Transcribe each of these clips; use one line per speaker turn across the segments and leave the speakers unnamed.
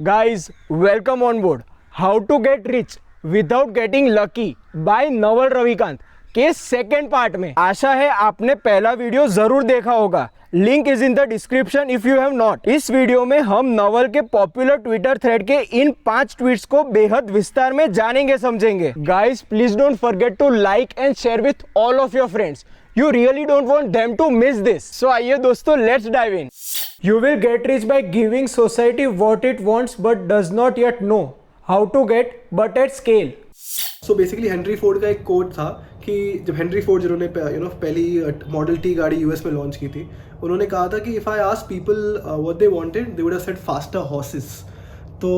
Guys, welcome on board. How to get rich without getting lucky by Naval Ravikant के second part में। आशा है आपने पहला वीडियो जरूर देखा होगा, link is in the description if you have not. इस वीडियो में हम नवल के पॉपुलर ट्विटर थ्रेड के इन 5 ट्वीट्स को बेहद विस्तार में जानेंगे समझेंगे। Guys please don't forget to like and share with all of your friends. You really don't want them to miss this. So आइए दोस्तों, let's dive in. You will get rich by giving society what it wants but does not yet know how to get, but at scale.
So basically Henry Ford का एक coat था कि जब Henry Ford जिन्होंने पहली model T गाड़ी US में launch की थी, उन्होंने कहा था कि if I ask people what they wanted they would have said faster horses. तो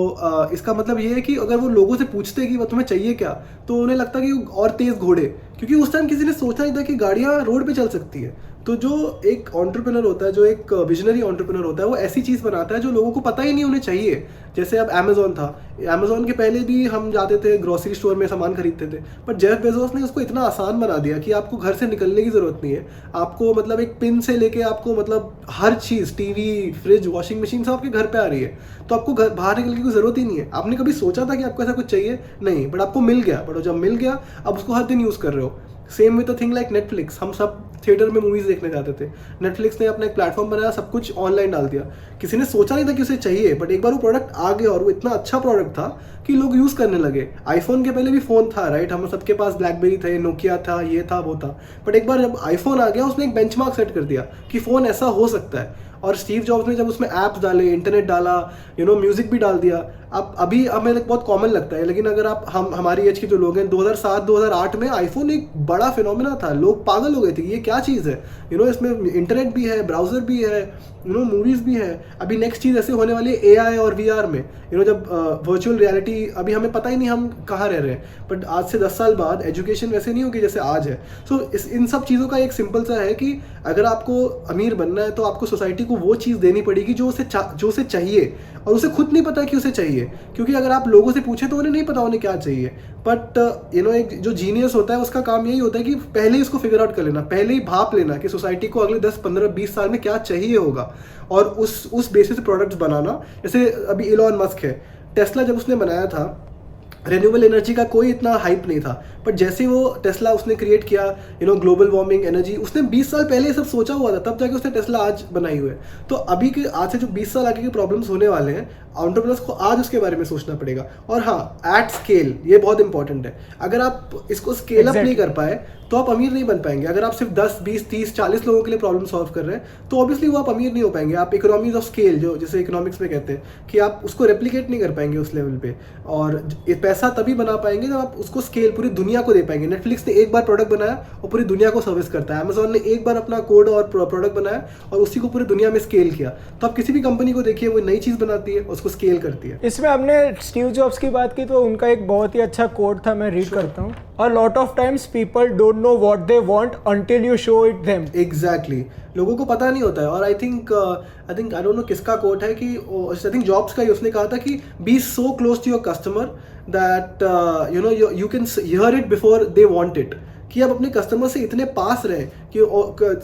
इसका मतलब ये है कि अगर वो लोगों से पूछते कि वो तुम्हें चाहिए क्या, तो उन्हें लगता कि और तेज़ घोड़े, क्योंकि उस टाइम किसी ने सोचा नहीं था कि गाड़ियाँ रोड पे चल सकती है। तो जो एक एंटरप्रेन्योर होता है, जो एक विजनरी एंटरप्रेन्योर होता है, वो ऐसी चीज़ बनाता है जो लोगों को पता ही नहीं उन्हें चाहिए। जैसे अब अमेजोन था, अमेजोन के पहले भी हम जाते थे ग्रोसरी स्टोर में सामान खरीदते थे, पर जेफ बेजोस ने उसको इतना आसान बना दिया कि आपको घर से निकलने की ज़रूरत नहीं है। आपको मतलब एक पिन से लेके आपको मतलब हर चीज़, टीवी, फ्रिज, वॉशिंग मशीन सब आपके घर पे आ रही है। तो आपको घर बाहर निकलने की कोई ज़रूरत ही नहीं है। आपने कभी सोचा था कि आपको ऐसा कुछ चाहिए? नहीं, बट आपको मिल गया। बट जब मिल गया, अब उसको हर दिन यूज़ कर रहे हो। Same with a thing like Netflix. हम सब थिएटर में मूवीज़ देखने जाते थे, नेटफ्लिक्स ने अपना एक प्लेटफॉर्म बनाया, सब कुछ ऑनलाइन डाल दिया। किसी ने सोचा नहीं था कि उसे चाहिए, बट एक बार वो प्रोडक्ट आ गया और वो इतना अच्छा प्रोडक्ट था कि लोग यूज़ करने लगे। आईफोन के पहले भी फ़ोन था, राइट? हम सबके पास ब्लैकबेरी थे, नोकिया था, ये था, वो था। बट एक बार जब आईफोन आ गया, उसने एक बेंचमार्क सेट कर दिया कि फ़ोन ऐसा हो सकता है। और स्टीव जॉब्स ने जब उसमें ऐप्स डाले, इंटरनेट डाला, म्यूज़िक भी डाल दिया। अब अभी हमें बहुत कॉमन लगता है, लेकिन अगर आप हमारी एज के जो लोग हैं, 2007-2008 में आईफोन एक बड़ा फिनोमिना था। लोग पागल हो गए थे, ये क्या चीज़ है? इसमें इंटरनेट भी है, ब्राउज़र भी है, मूवीज़ भी है। अभी नेक्स्ट चीज़ ऐसे होने वाली है एआई और वीआर में। जब वर्चुअल रियलिटी, अभी हमें पता ही नहीं हम कहाँ रह रहे हैं, बट आज से 10 साल बाद एजुकेशन वैसे नहीं होगी जैसे आज है। सो इन सब चीज़ों का एक सिंपल सा है कि अगर आपको अमीर बनना है तो आपको सोसाइटी को वो चीज़ देनी पड़ेगी जो उसे चाहिए, और उसे खुद नहीं पता कि उसे चाहिए। क्योंकि अगर आप लोगों से पूछें तो उन्हें नहीं पता उन्हें क्या चाहिए। बट एक जो जीनियस होता है उसका काम यही होता है कि पहले ही उसको फिगर आउट कर लेना, पहले ही भाप लेना कि सोसाइटी को अगले 10, 15, 20 साल में क्या चाहिए होगा, और उस बेसिस पे प्रोडक्ट्स बनाना। जैसे अभी इलॉन मस्क है, टेस्ला जब उसने बनाया था, रिन्यूएबल एनर्जी का कोई इतना हाइप नहीं था, बट जैसे वो टेस्ला उसने क्रिएट किया, ग्लोबल वार्मिंग, एनर्जी, उसने 20 साल पहले ये सब सोचा हुआ था, तब जाके उसने टेस्ला आज बनाई हुई है। तो अभी के आज से जो 20 साल आगे के प्रॉब्लम्स होने वाले हैं, एंटरप्रेन्योर्स को आज उसके बारे में सोचना पड़ेगा। और हाँ, एट स्केल, ये बहुत इंपॉर्टेंट है। अगर आप इसको स्केल अप नहीं कर पाए तो आप अमीर नहीं बन पाएंगे। अगर आप सिर्फ 10, 20, 30, 40 लोगों के लिए प्रॉब्लम सॉल्व कर रहे हैं तो ऑब्वियसली वो आप अमीर नहीं हो पाएंगे। आप इकोनॉमीज ऑफ स्केल, जो जैसे इकोनॉमिक्स में कहते हैं, कि आप उसको रेप्लिकेट नहीं कर पाएंगे उस लेवल पे। और पैसा तभी बना पाएंगे जब आप उसको स्केल पूरी दुनिया को दे पाएंगे। नेटफ्लिक्स ने एक बार प्रोडक्ट बनाया और पूरी दुनिया को सर्विस करता है। अमेजोन ने एक बार अपना कोड और प्रोडक्ट बनाया और उसी को पूरी दुनिया में स्केल किया। तो आप किसी भी कंपनी को देखिए, वो नई चीज़ बनाती है, उसको स्केल करती है।
इसमें हमने स्टीव जॉब्स की बात की तो उनका एक बहुत ही अच्छा कोट था, मैं रीड करता हूँ। A lot of times people don't know what they want until you show it them.
Exactly. लोगों को पता नहीं होता है। और आई डोंट नो किसका कोट है कि आई थिंक जॉब्स का ही, उसने कहा था कि be so close to your customer that you can hear it before they want it, कि आप अपने कस्टमर से इतने पास रहें कि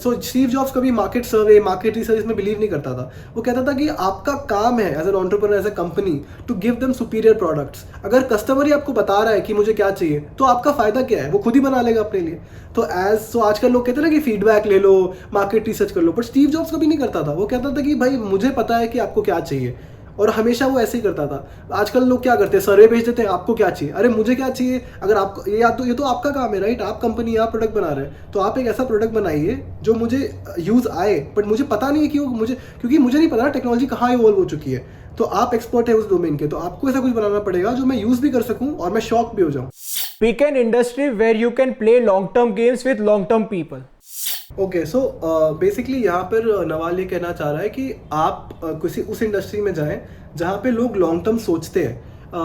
सो स्टीव जॉब्स कभी मार्केट सर्वे, मार्केट रिसर्च में बिलीव नहीं करता था। वो कहता था कि आपका काम है as an entrepreneur, as a company, to give them superior products. अगर कस्टमर ही आपको बता रहा है कि मुझे क्या चाहिए, तो आपका फायदा क्या है? वो खुद ही बना लेगा अपने लिए। तो आजकल लोग कहते हैं ना कि फीडबैक ले लो, मार्केट रिसर्च कर लो, बट स्टीव जॉब्स कभी नहीं करता था। वो कहता था कि भाई मुझे पता है कि आपको क्या चाहिए, और हमेशा वो ऐसे ही करता था। आजकल लोग क्या करते हैं, सर्वे भेज देते हैं, आपको क्या चाहिए? अरे मुझे क्या चाहिए? अगर आपको ये तो आपका काम है, राइट? आप कंपनी, आप प्रोडक्ट बना रहे हैं, तो आप एक ऐसा प्रोडक्ट बनाइए जो मुझे यूज़ आए, बट मुझे पता नहीं है कि क्योंकि मुझे नहीं पता टेक्नोलॉजी कहाँ इवॉल्व हो चुकी है। तो आप एक्सपर्ट है उस डोमेन के, तो आपको ऐसा कुछ बनाना पड़ेगा जो मैं यूज़ भी कर सकूँ और मैं शॉक भी हो जाऊँ।
Pick an industry where you can play long-term games with long-term people.
Okay, so basically यहाँ पर नवाल ये कहना चाह रहा है कि आप किसी उस इंडस्ट्री में जाएं जहाँ पे लोग लॉन्ग टर्म सोचते हैं।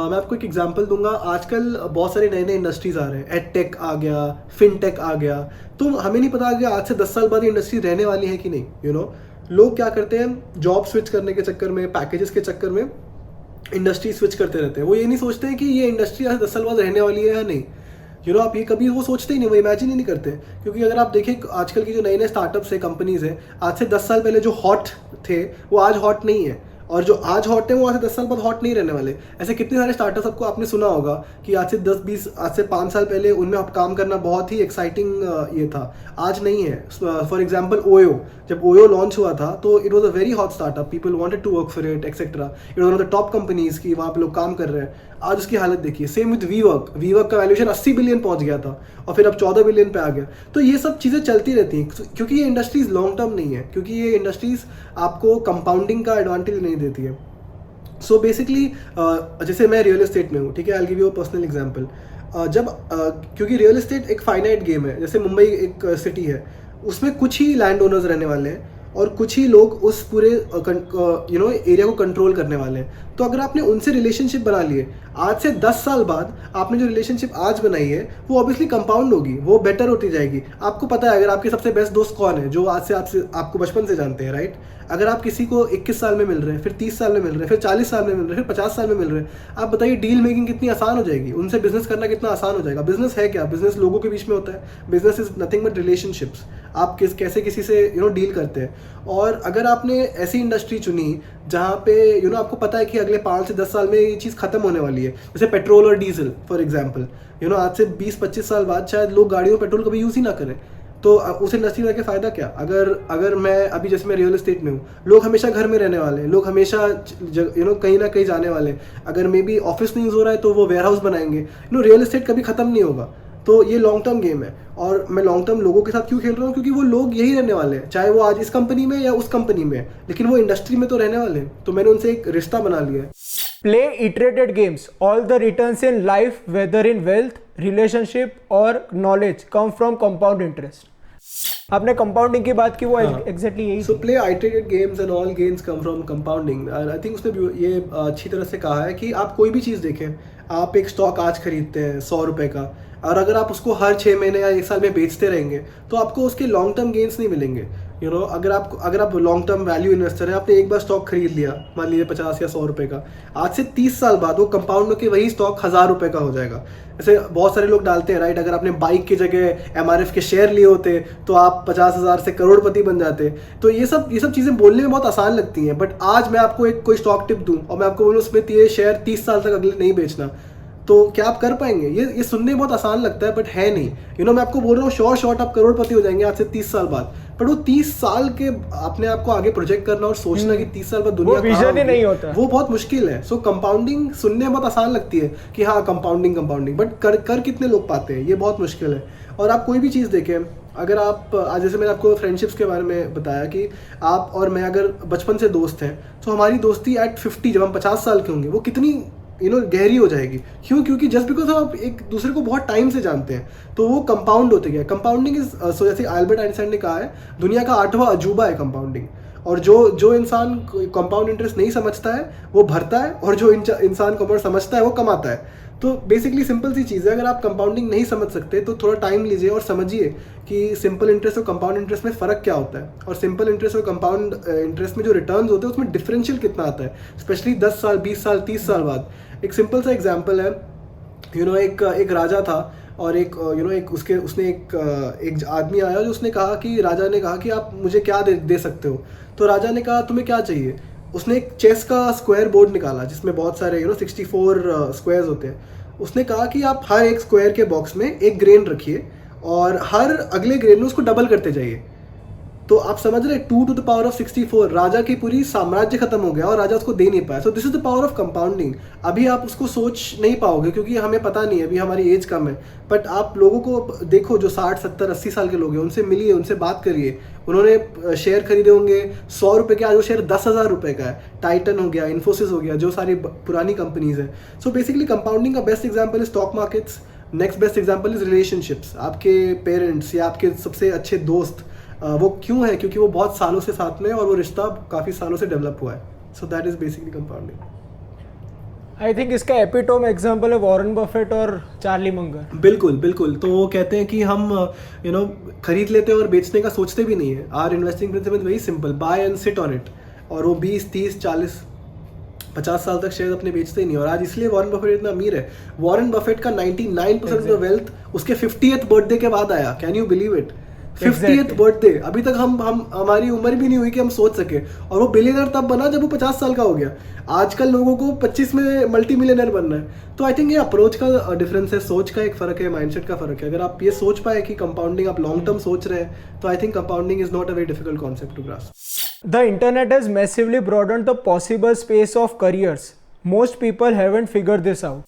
मैं आपको एक एग्जांपल दूंगा। आजकल बहुत सारे नए नए इंडस्ट्रीज आ रहे हैं, एडटेक आ गया, फिनटेक आ गया। तो हमें नहीं पता कि आज से 10 साल बाद ये इंडस्ट्री रहने वाली है कि नहीं। लोग क्या करते हैं, जॉब स्विच करने के चक्कर में, पैकेजेस के चक्कर में इंडस्ट्री स्विच करते रहते हैं। वो ये नहीं सोचते हैं कि ये इंडस्ट्री आज 10 साल बाद रहने वाली है या नहीं। आप ये कभी वो सोचते ही नहीं, वो इमेजिन ही नहीं करते। क्योंकि अगर आप देखें आजकल की जो नए नए स्टार्टअप्स है, कंपनीज है, आज से 10 साल पहले जो हॉट थे वो आज हॉट नहीं है। और जो आज हॉट है वो आज से 10 साल बाद हॉट नहीं रहने वाले। ऐसे कितने सारे स्टार्टअप्स आपको आपने सुना होगा कि आज से 10-20 आज से 5 साल पहले उनमें आप काम करना बहुत ही एक्साइटिंग ये था, आज नहीं है। फॉर एग्जाम्पल ओयो, जब ओयो लॉन्च हुआ था तो it was a very hot startup, people wanted to work for it etcetera, it was one of the top companies की वहाँ पे लोग काम कर रहे हैं। आज उसकी हालत देखिए। सेम विद वीवर्क का वैल्यूएशन 80 बिलियन पहुंच गया था और फिर अब 14 बिलियन पे आ गया। तो ये सब चीज़ें चलती रहती हैं क्योंकि ये इंडस्ट्रीज लॉन्ग टर्म नहीं है, क्योंकि ये इंडस्ट्रीज आपको कंपाउंडिंग का एडवांटेज नहीं देती है। सो बेसिकली जैसे मैं रियल एस्टेट में हूँ, ठीक है, I give you a personal example. क्योंकि रियल एस्टेट एक फाइनाइट गेम है, जैसे मुंबई एक सिटी है, उसमें कुछ ही लैंड ओनर्स रहने वाले हैं और कुछ ही लोग उस पूरे एरिया को कंट्रोल करने वाले हैं। तो अगर आपने उनसे रिलेशनशिप बना लिए, आज से 10 साल बाद आपने जो रिलेशनशिप आज बनाई है वो ऑब्वियसली कंपाउंड होगी, वो बेटर होती जाएगी। आपको पता है अगर आपके सबसे बेस्ट दोस्त कौन है, जो आज से आपको बचपन से जानते हैं, राइट? अगर आप किसी को 21 साल में मिल रहे हैं, फिर 30 साल में मिल रहे हैं, फिर 40 साल में मिल रहे हैं, फिर 50 साल में मिल रहे हैं, आप बताइए डील मेकिंग कितनी आसान हो जाएगी, उनसे बिजनेस करना कितना आसान हो जाएगा। बिजनेस है क्या? बिजनेस लोगों के बीच में होता है। Business is nothing but relationships. आप कैसे किसी से डील करते हैं। और अगर आपने ऐसी इंडस्ट्री चुनी जहाँ पे आपको पता है कि अगले 5 से 10 साल में ये चीज़ खत्म होने वाली है, जैसे पेट्रोल और डीजल फॉर एग्जाम्पल, आज से 20-25 साल बाद शायद लोग गाड़ियों में पेट्रोल कभी यूज़ ही ना करें, तो उस इंडस्ट्री में रह के फ़ायदा क्या? अगर मैं अभी जैसे मैं रियल एस्टेट में हूँ, लोग हमेशा घर में रहने वाले हैं, लोग हमेशा कहीं ना कहीं जाने वाले हैं। अगर मे बी ऑफिस नहीं यूज़ हो रहा है तो वो वेयर हाउस बनाएंगे। रियल एस्टेट कभी ख़त्म नहीं होगा। तो ये लॉन्ग टर्म गेम है और मैं लॉन्ग टर्म लोगों के साथ क्यों खेल रहा हूँ? क्योंकि वो लोग यही रहने वाले हैं, चाहे वो आज इस कंपनी में या उस कंपनी में, लेकिन वो इंडस्ट्री में तो रहने वाले हैं। तो मैंने उनसे एक रिश्ता बना लिया है।
Play iterated games. All the returns in life, whether in wealth, relationship or knowledge, come from compound interest. आपने कंपाउंडिंग की बात की, वो एग्जैक्टली यही।
So play iterated games and all gains come from compounding. I think उसने ये अच्छी तरह से कहा है कि आप कोई भी चीज़ देखें, आप एक स्टॉक आज खरीदते हैं 100 रुपये का, और अगर आप उसको हर 6 महीने या 1 साल में बेचते रहेंगे तो आपको उसके लॉन्ग टर्म गेन्स नहीं मिलेंगे। अगर आप लॉन्ग टर्म वैल्यू इन्वेस्टर हैं, आपने एक बार स्टॉक खरीद लिया, मान लीजिए 50 या 100 रुपये का, आज से 30 साल बाद वो कंपाउंड होकर वही स्टॉक 1000 रुपये का हो जाएगा। ऐसे बहुत सारे लोग डालते हैं, राइट? अगर आपने बाइक की जगह MRF के शेयर लिए होते तो आप 50,000 से करोड़पति बन जाते। तो ये सब चीज़ें बोलने में बहुत आसान लगती हैं, बट आज मैं आपको कोई स्टॉक टिप दूँ और मैं आपको बोलूँ उसमें ये शेयर 30 साल तक अगले नहीं बेचना, तो क्या आप कर पाएंगे? ये सुनने में बहुत आसान लगता है, बट है नहीं। मैं आपको बोल रहा हूँ शॉर्ट आप करोड़पति हो जाएंगे आज से 30 साल बाद, पर वो 30 साल के अपने आप को आगे प्रोजेक्ट करना और सोचना कि 30 साल बाद दुनिया
विजन ही नहीं होता,
वो बहुत मुश्किल है। सो कंपाउंडिंग सुनने में बहुत आसान लगती है कि हाँ कंपाउंडिंग, बट कर कितने लोग पाते हैं, ये बहुत मुश्किल है। और आप कोई भी चीज़ देखें, अगर आप आज जैसे मैंने आपको फ्रेंडशिप्स के बारे में बताया कि आप और मैं अगर बचपन से दोस्त हैं, तो हमारी दोस्ती एट 50, जब हम 50 साल के होंगे, वो कितनी गहरी हो जाएगी। क्यों? क्योंकि जस्ट बिकॉज आप एक दूसरे को बहुत टाइम से जानते हैं, तो वो कंपाउंड होते गया। कंपाउंडिंग इज सो, जैसे अल्बर्ट आइंस्टाइन ने कहा है, दुनिया का 8वां अजूबा है कंपाउंडिंग। और जो इंसान कंपाउंड इंटरेस्ट नहीं समझता है वो भरता है, और जो इंसान कंपाउंड समझता है वो कमाता है। तो बेसिकली सिंपल सी चीज़ है, अगर आप कंपाउंडिंग नहीं समझ सकते तो थोड़ा टाइम लीजिए और समझिए कि सिंपल इंटरेस्ट और कंपाउंड इंटरेस्ट में फ़र्क क्या होता है, और सिंपल इंटरेस्ट और कंपाउंड इंटरेस्ट में जो रिटर्न्स होते हैं उसमें डिफरेंशियल कितना आता है, स्पेशली 10 साल, 20 साल, 30 साल बाद। एक सिंपल सा एग्जांपल है, एक राजा था और उसने एक आदमी आया जो उसने कहा कि राजा ने कहा कि आप मुझे क्या दे सकते हो? तो राजा ने कहा तुम्हें क्या चाहिए? उसने एक चेस का स्क्वायर बोर्ड निकाला जिसमें बहुत सारे 64 स्क्वायर्स होते हैं। उसने कहा कि आप हर एक स्क्वायर के बॉक्स में एक ग्रेन रखिए और हर अगले ग्रेन में उसको डबल करते जाइए। तो आप समझ रहे, 2 to the power of 64, राजा की पूरी साम्राज्य खत्म हो गया और राजा उसको दे नहीं पाया। So this is the power of compounding. अभी आप उसको सोच नहीं पाओगे क्योंकि हमें पता नहीं है, अभी हमारी एज कम है, बट आप लोगों को देखो जो 60, 70, 80 साल के लोग हैं, उनसे मिलिए, उनसे बात करिए। उन्होंने शेयर खरीदे होंगे 100 रुपये के, आज वो शेयर 10,000 रुपये का है। टाइटन हो गया, इन्फोसिस हो गया, जो सारी पुरानी कंपनीज हैं। सो बेसिकली कंपाउंडिंग का best example is stock markets. Next best example is relationships. आपके पेरेंट्स या आपके सबसे अच्छे दोस्त, वो क्यों है? क्योंकि वो बहुत सालों से साथ में और वो रिश्ता काफ़ी सालों से डेवलप हुआ है। So that is basically compounding.
I think इसका एपिटोम एग्जांपल है वॉरेन बफेट और चार्ली मंगर।
बिल्कुल। तो वो कहते हैं कि हम खरीद लेते हैं और बेचने का सोचते भी नहीं है। Our investing principle is very simple, buy and sit on it. और वो 20, 30, 40, 50 साल तक शेयर अपने बेचते ही नहीं। और आज इसलिए वॉरेन बफेट इतना अमीर है। वॉरेन बफेट का 99% ऑफ वेल्थ उसके 50th बर्थडे के बाद आया। Can you believe it? 50th birthday, अभी तक हम हमारी उम्र भी नहीं हुई कि हम सोच सके, और वो बिलियनर तब बना जब वो 50 साल का हो गया। आजकल लोगों को 25 में मल्टी मिलियनर बनना है। तो आई थिंक ये अप्रोच का डिफरेंस है, सोच का एक फ़र्क है, माइंडसेट का फ़र्क है। अगर आप ये सोच पाए कि कंपाउंडिंग आप लॉन्ग टर्म सोच रहे हैं, तो I think compounding is not a very difficult concept to grasp.
The internet has massively broadened the possible space of careers. Most people haven't figured this out.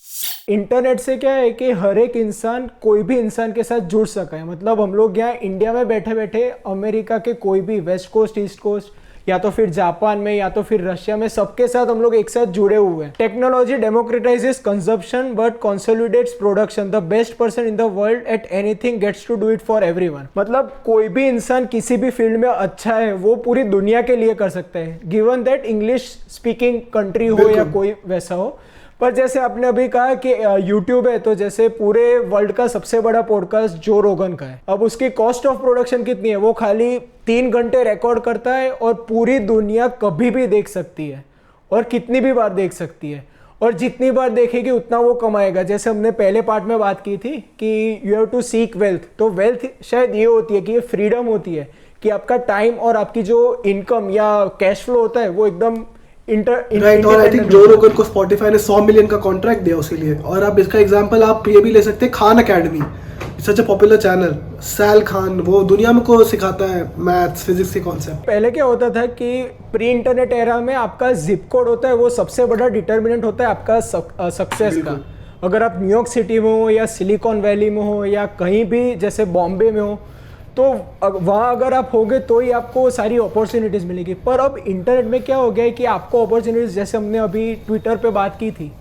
Internet से क्या है कि हर एक इंसान कोई भी इंसान के साथ जुड़ सका है। मतलब हम लोग यहाँ इंडिया में बैठे बैठे अमेरिका के कोई भी वेस्ट कोस्ट, ईस्ट कोस्ट, या तो फिर जापान में, या तो फिर रशिया में, सबके साथ हम लोग एक साथ जुड़े हुए हैं। Technology democratises consumption but consolidates production. The best person in the world at anything gets to do it for everyone. मतलब कोई भी इंसान किसी भी फील्ड में अच्छा है वो पूरी दुनिया के लिए कर सकता है, given that English speaking country हो या कोई वैसा हो। पर जैसे आपने अभी कहा कि YouTube है, तो जैसे पूरे वर्ल्ड का सबसे बड़ा पॉडकास्ट जो रोगन का है। अब उसकी कॉस्ट ऑफ प्रोडक्शन कितनी है? वो खाली 3 घंटे रिकॉर्ड करता है और पूरी दुनिया कभी भी देख सकती है और कितनी भी बार देख सकती है, और जितनी बार देखेगी उतना वो कमाएगा। जैसे हमने पहले पार्ट में बात की थी कि you have to seek wealth, तो वेल्थ शायद ये होती है कि ये फ्रीडम होती है कि आपका टाइम और आपकी जो इनकम या कैश फ्लो होता है वो एकदम
राइट। और आई थिंक जो रोगन को स्पॉटिफाई ने 100 मिलियन का कॉन्ट्रैक्ट दिया उसके लिए। और आप इसका एग्जांपल आप ये भी ले सकते हैं, Khan Academy, such a popular channel. Sal Khan वो दुनिया में को सिखाता है मैथ्स फिजिक्स के कॉन्सेप्ट।
पहले क्या होता था कि प्री इंटरनेट एरा में आपका जिप कोड होता है, वो सबसे बड़ा डिटर्मिनेंट होता है आपका सक्सेस का। अगर आप न्यूयॉर्क सिटी में हो या सिलिकॉन वैली में हो या कहीं भी जैसे बॉम्बे में हो, तो वहाँ अगर आप होगे तो ही आपको सारी अपॉर्चुनिटीज़ मिलेगी। पर अब इंटरनेट में क्या हो गया है कि आपको अपॉर्चुनिटीज़, जैसे हमने अभी ट्विटर पे बात की थी,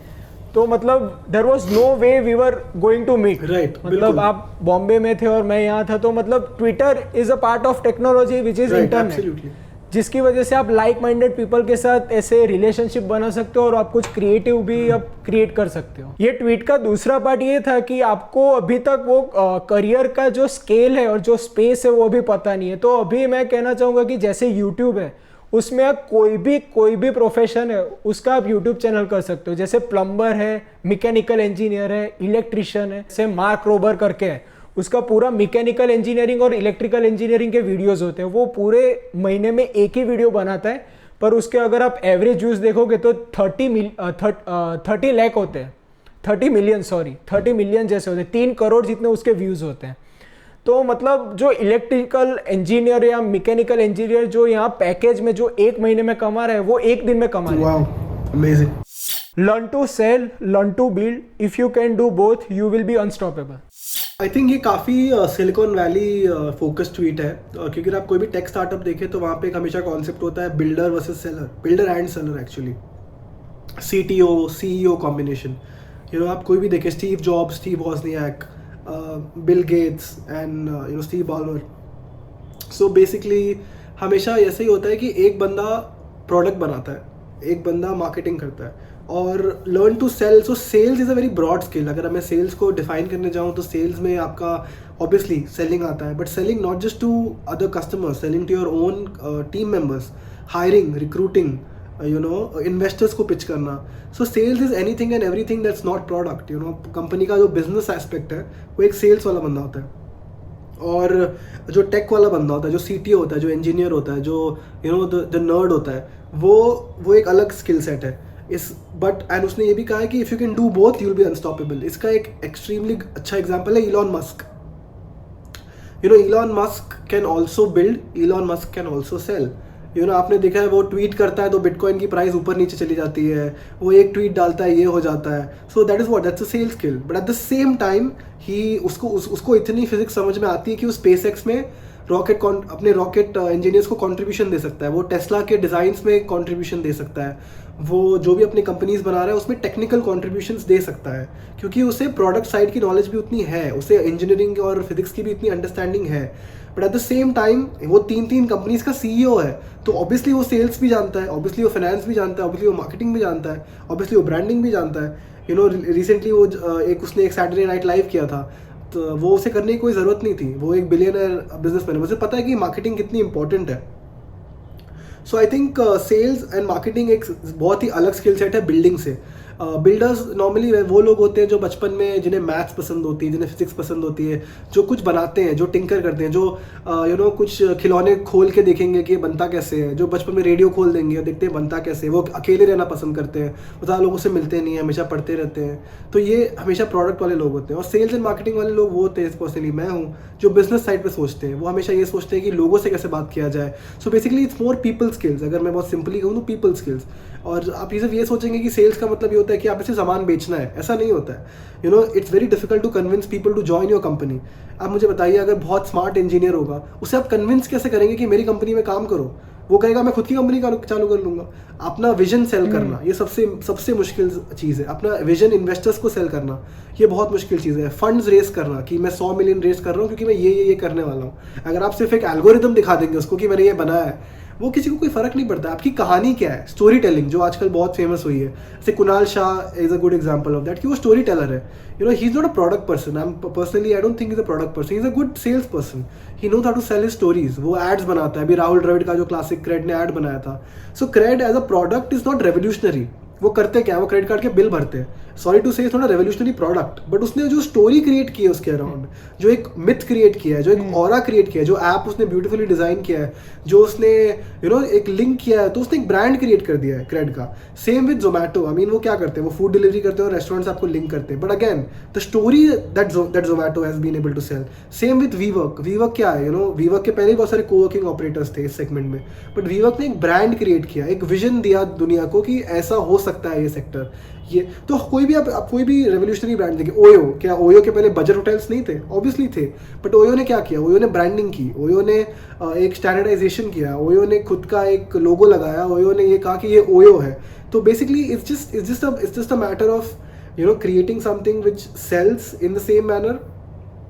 तो मतलब there was no way we were going to meet.
Right,
मतलब आप बॉम्बे में थे और मैं यहाँ था, तो मतलब Twitter is a part of technology which is internet, जिसकी वजह से आप लाइक माइंडेड पीपल के साथ ऐसे रिलेशनशिप बना सकते हो और आप कुछ क्रिएटिव भी अब क्रिएट कर सकते हो। ये ट्वीट का दूसरा पार्ट ये था कि आपको अभी तक वो करियर का जो स्केल है और जो स्पेस है वो भी पता नहीं है। तो अभी मैं कहना चाहूँगा कि जैसे यूट्यूब है, उसमें आप कोई भी प्रोफेशन है उसका आप यूट्यूब चैनल कर सकते हो। जैसे प्लम्बर है, मैकेनिकल इंजीनियर है, इलेक्ट्रिशियन है, जैसे मार्क रोबर करके है, उसका पूरा मैकेनिकल इंजीनियरिंग और इलेक्ट्रिकल इंजीनियरिंग के वीडियोस होते हैं। वो पूरे महीने में एक ही वीडियो बनाता है, पर उसके अगर आप एवरेज व्यूज़ देखोगे तो 30 लाख होते हैं, 30 मिलियन जैसे होते हैं, 3 करोड़ जितने उसके व्यूज़ होते हैं। तो मतलब जो इलेक्ट्रिकल इंजीनियर या मैकेनिकल इंजीनियर जो यहाँ पैकेज में जो 1 महीने में कमा रहा है, वो 1 दिन में कमा रहा है।
Amazing.
Learn to sell, learn to build, if you can do both you will be unstoppable.
I think ये काफ़ी सिलिकॉन वैली फोकस ट्वीट है, क्योंकि अगर आप कोई भी टेक स्टार्टअप देखें तो वहाँ पे एक हमेशा कॉन्सेप्ट होता है builder versus seller, builder and seller actually, CTO CEO combination. आप कोई भी देखें, Steve Jobs, Steve Wozniak, Bill Gates and Steve Ballmer. So basically हमेशा ऐसा ही होता है कि एक बंदा प्रोडक्ट बनाता है, एक बंदा मार्केटिंग करता है, और learn to sell. So sales is a very broad skill. अगर मैं सेल्स को डिफाइन करने जाऊँ तो सेल्स में आपका ऑब्वियसली सेलिंग आता है, but selling not just to other customers, selling to your own team members, hiring, recruiting, investors को पिच करना। So sales is anything and everything that's not product. Company का जो बिजनेस एस्पेक्ट है वो एक sales वाला बंदा होता है, और जो टेक वाला बंदा होता है, जो CTO होता है, जो इंजीनियर होता है, जो द नर्ड होता है, वो एक अलग स्किल सेट है। एंड उसने ये भी कहा है कि if you can do both you will be unstoppable. इसका एक एक्सट्रीमली अच्छा एग्जांपल है Elon Musk. Elon Musk can also build, Elon Musk can also sell. आपने देखा है वो ट्वीट करता है तो बिटकॉइन की प्राइस ऊपर नीचे चली जाती है, वो एक ट्वीट डालता है ये हो जाता है। So that is what, that's a sales skill. But at the same time उसको इतनी फिजिक्स समझ में आती है कि वो स्पेसएक्स में अपने रॉकेट इंजीनियर्स को कंट्रीब्यूशन दे सकता है, वो टेस्ला के डिज़ाइंस में कंट्रीब्यूशन दे सकता है, वो जो भी अपनी कंपनीज बना रहा है उसमें टेक्निकल कंट्रीब्यूशंस दे सकता है, क्योंकि उसे प्रोडक्ट साइड की नॉलेज भी उतनी है, उसे इंजीनियरिंग और फिजिक्स की भी इतनी अंडरस्टैंडिंग है। But at the same time वो 3 कंपनीज का CEO है, तो ऑब्वियसली वो सेल्स भी जानता है, ऑब्वियसली वो फाइनेंस भी जानता है, ऑब्वियसली वो मार्केटिंग भी जानता है, ऑब्वियसली वो ब्रांडिंग भी जानता है। रिसेंटली वो उसने एक सैटरडे नाइट लाइव किया था, तो वो उसे करने की कोई ज़रूरत नहीं थी, वो एक बिलियनर बिजनेसमैन है, मुझे पता है कि मार्केटिंग कितनी इंपॉर्टेंट है। So I think sales and marketing एक बहुत ही अलग स्किल सेट है बिल्डिंग से। बिल्डर्स नॉर्मली वो लोग होते हैं जो बचपन में जिन्हें मैथ्स पसंद होती है, जिन्हें फिजिक्स पसंद होती है, जो कुछ बनाते हैं, जो टिंकर करते हैं, जो कुछ खिलौने खोल के देखेंगे कि ये बनता कैसे है, जो बचपन में रेडियो खोल देंगे और देखते हैं बनता कैसे है, वो अकेले रहना पसंद करते हैं, वो ज़्यादा लोगों से मिलते नहीं हैं, हमेशा पढ़ते रहते हैं। तो ये हमेशा प्रोडक्ट वाले लोग होते हैं। और सेल्स एंड मार्केटिंग वाले लोग वो होते हैं, पर्सनली मैं हूँ, जो बिजनेस साइड पे सोचते हैं। वो हमेशा ये सोचते हैं कि लोगों से कैसे बात किया जाए। So basically it's more people skills. अगर मैं बहुत सिंपली कहूँ तो पीपल स्किल्स। और आप ये सिर्फ ये सोचेंगे कि सेल्स का मतलब ये होता है कि आप इसे सामान बेचना है, ऐसा नहीं होता है। It's very difficult to convince people to join your company. आप मुझे बताइए, अगर बहुत स्मार्ट इंजीनियर होगा, उसे आप कन्विंस कैसे करेंगे कि मेरी कंपनी में काम करो? वो कहेगा मैं खुद की कंपनी चालू कर लूंगा। अपना विजन सेल करना, ये सबसे मुश्किल चीज़ है। अपना विजन इन्वेस्टर्स को सेल करना, ये बहुत मुश्किल चीज़ है। फंड्स रेस करना कि मैं 100 मिलियन रेस कर रहा हूँ क्योंकि मैं ये करने वाला हूँ। अगर आप सिर्फ एक एल्गोरिदम दिखा देंगे उसको कि मैंने ये बनाया है, वो किसी को कोई फर्क नहीं पड़ता। आपकी कहानी क्या है, स्टोरी टेलिंग, जो आजकल बहुत फेमस हुई है। जैसे Kunal Shah is a good example of that, कि वो स्टोरी टेलर है। He is not a product person. I don't think is a product person, is a good sales person. He knows how to sell his stories. वो ads बनाता है। अभी राहुल द्रविड़ का जो classic crate ने ऐड बनाया था। So CRED as a product is not revolutionary. वो करते क्या है, वो क्रेडिट कार्ड के बिल भरते हैं। सॉरी टू से थोड़ा रेवोल्यूशनरी प्रोडक्ट, बट उसने जो स्टोरी क्रिएट की है उसके अराउंड, जो एक मिथ क्रिएट किया है, जो एक ऑरा क्रिएट किया है, जो ऐप उसने ब्यूटीफुली डिजाइन किया है, जो उसने एक लिंक किया है, तो उसने एक ब्रांड क्रिएट कर दिया है क्रेड का। Same with Zomato. I mean वो क्या करते हैं, वो फूड डिलीवरी करते हैं और रेस्टोरेंट्स आपको लिंक करते हैं, but again the story that Zomato has been able to sell. Same with WeWork. WeWork क्या है, वीवर्क के पहले बहुत सारे कोवर्किंग ऑपरेटर्स थे इस सेगमेंट में, बट वीवर्क ने एक ब्रांड क्रिएट किया, एक विजन दिया दुनिया को कि ऐसा हो सकता है ये सेक्टर। ये तो कोई भी आप कोई भी रेवोल्यूशनरी ब्रांड देखिए। ओयो, क्या ओयो के पहले बजट होटल्स नहीं थे? ऑब्वियसली थे, बट ओयो ने क्या किया? ओयो ने ब्रांडिंग की, ओयो ने एक स्टैंडर्डाइजेशन किया, ओयो ने खुद का एक लोगो लगाया, ओयो ने ये कहा कि ये ओयो है। तो basically it's just a matter of creating something which sells in the same manner.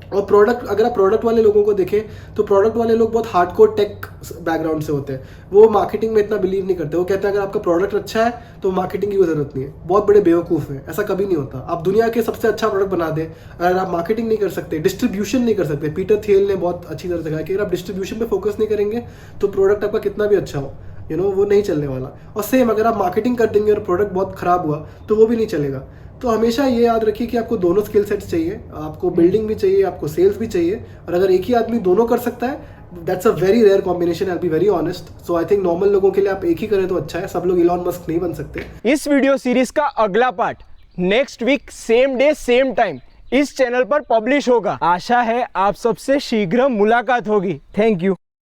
और प्रोडक्ट, अगर आप प्रोडक्ट वाले लोगों को देखें तो प्रोडक्ट वाले लोग बहुत हार्डकोर टेक बैकग्राउंड से होते हैं। वो मार्केटिंग में इतना बिलीव नहीं करते। वो कहते हैं अगर आपका प्रोडक्ट अच्छा है तो मार्केटिंग की कोई जरूरत नहीं है। बहुत बड़े बेवकूफ़ हैं, ऐसा कभी नहीं होता। आप दुनिया के सबसे अच्छा प्रोडक्ट बना दें, अगर आप मार्केटिंग नहीं कर सकते, डिस्ट्रीब्यूशन नहीं कर सकते। पीटर थियल ने बहुत अच्छी तरह से कहा कि अगर आप डिस्ट्रीब्यूशन पे फोकस नहीं करेंगे तो प्रोडक्ट आपका कितना भी अच्छा हो, वो नहीं चलने वाला। और सेम अगर आप मार्केटिंग कर देंगे और प्रोडक्ट बहुत खराब हुआ तो वो भी नहीं चलेगा। तो हमेशा ये याद रखिए कि आपको दोनों स्किल सेट्स चाहिए। आपको बिल्डिंग भी चाहिए, आपको सेल्स भी चाहिए। और अगर एक ही आदमी दोनों कर सकता है, that's a very rare combination, I will be very honest. So I think normal लोगों के लिए आप एक ही करें तो अच्छा है। सब लोग इलॉन मस्क नहीं बन सकते।
इस वीडियो सीरीज का अगला part next week same day same time इस चैनल पर पब्लिश होगा। आशा है आप सबसे शीघ्र मुलाकात होगी। Thank you.